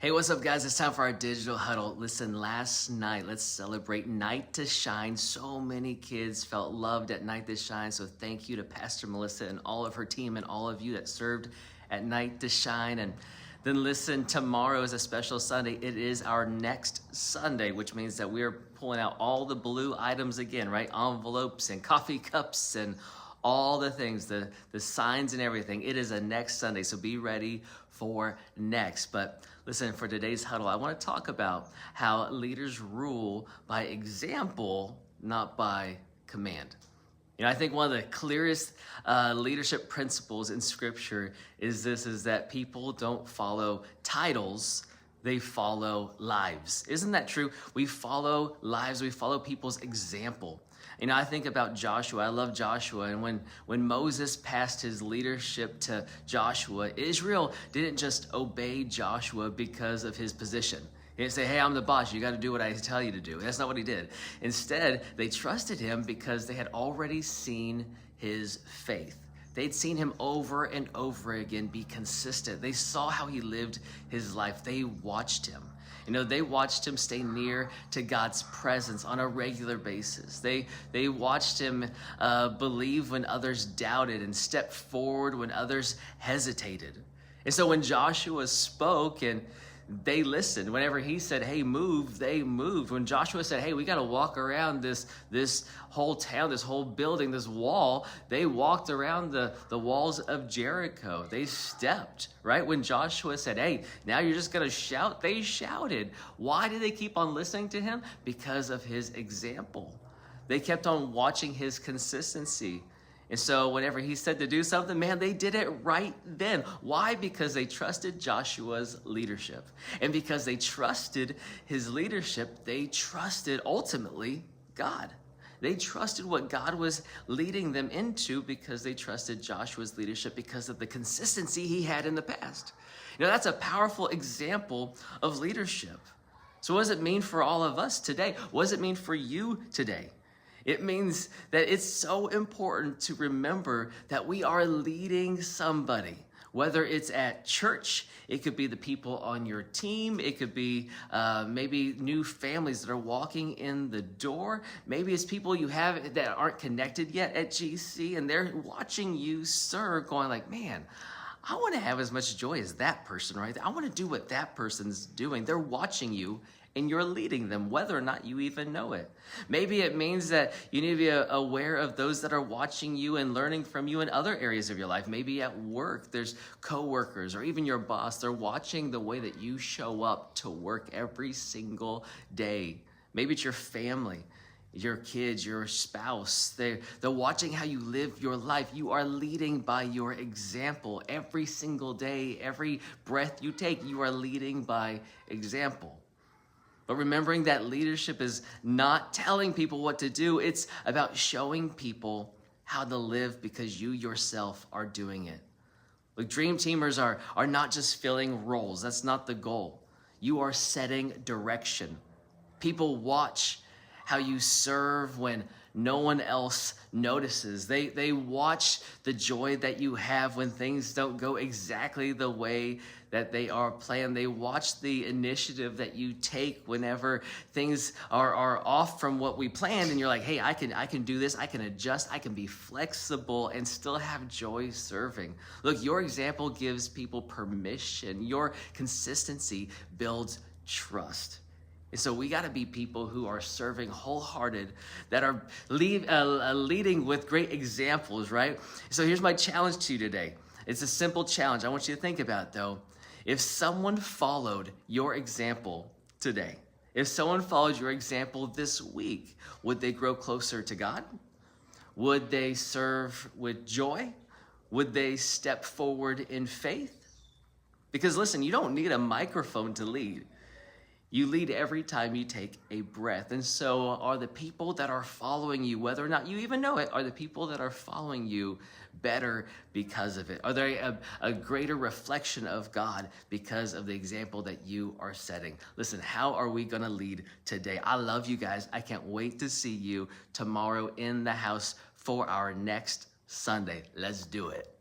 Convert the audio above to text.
Hey, what's up, guys? It's time for our digital huddle. Listen, last night, let's celebrate Night to Shine. So many kids felt loved at Night to Shine. So thank you to Pastor Melissa and all of her team and all of you that served at Night to Shine. And then listen, tomorrow is a special Sunday. It is our next Sunday, which means that we're pulling out all the blue items again, right? Envelopes and coffee cups and all the things, the signs and everything. It is a next Sunday, so be ready for next. But listen, for today's huddle, I want to talk about how leaders rule by example, not by command. You know, I think one of the clearest leadership principles in Scripture is that people don't follow titles, they follow lives. Isn't that true? We follow lives, we follow people's example. You know, I think about Joshua. I love Joshua. And when Moses passed his leadership to Joshua, Israel didn't just obey Joshua because of his position. He didn't say, hey, I'm the boss. You got to do what I tell you to do. That's not what he did. Instead, they trusted him because they had already seen his faith. They'd seen him over and over again be consistent. They saw how he lived his life. They watched him. You know, they watched him stay near to God's presence on a regular basis. They watched him believe when others doubted and step forward when others hesitated. And so when Joshua spoke and they listened, whenever he said, hey, move, they moved. When Joshua said, hey, we got to walk around this whole town, this whole building, this wall, they walked around the walls of Jericho. They stepped, right? When Joshua said, hey, now you're just going to shout, they shouted. Why did they keep on listening to him? Because of his example. They kept on watching his consistency. And so whenever he said to do something, man, they did it right then. Why? Because they trusted Joshua's leadership. And because they trusted his leadership, they trusted ultimately God. They trusted what God was leading them into because they trusted Joshua's leadership because of the consistency he had in the past. You know, that's a powerful example of leadership. So what does it mean for all of us today? What does it mean for you today? It means that it's so important to remember that we are leading somebody, whether it's at church, it could be the people on your team, it could be maybe new families that are walking in the door, maybe it's people you have that aren't connected yet at GC and they're watching you serve going like, man, I want to have as much joy as that person, right? I want to do what that person's doing. They're watching you and you're leading them, whether or not you even know it. Maybe it means that you need to be aware of those that are watching you and learning from you in other areas of your life. Maybe at work, there's coworkers or even your boss. They're watching the way that you show up to work every single day. Maybe it's your family, your kids, your spouse. They're watching how you live your life. You are leading by your example. Every single day, every breath you take, you are leading by example. But remembering that leadership is not telling people what to do. It's about showing people how to live because you yourself are doing it. Look, dream teamers are not just filling roles. That's not the goal. You are setting direction. People watch how you serve when no one else notices. They watch the joy that you have when things don't go exactly the way that they are planned. They watch the initiative that you take whenever things are off from what we planned, and you're like, hey, I can do this, I can adjust, I can be flexible and still have joy serving. Look, your example gives people permission. Your consistency builds trust. And so we got to be people who are serving wholehearted, that are leading with great examples, right? So here's my challenge to you today. It's a simple challenge. I want you to think about it, though. If someone followed your example today, if someone followed your example this week, would they grow closer to God? Would they serve with joy? Would they step forward in faith? Because listen, you don't need a microphone to lead. You lead every time you take a breath. And so are the people that are following you, whether or not you even know it, are the people that are following you better because of it? Are they a greater reflection of God because of the example that you are setting? Listen, how are we going to lead today? I love you guys. I can't wait to see you tomorrow in the house for our next Sunday. Let's do it.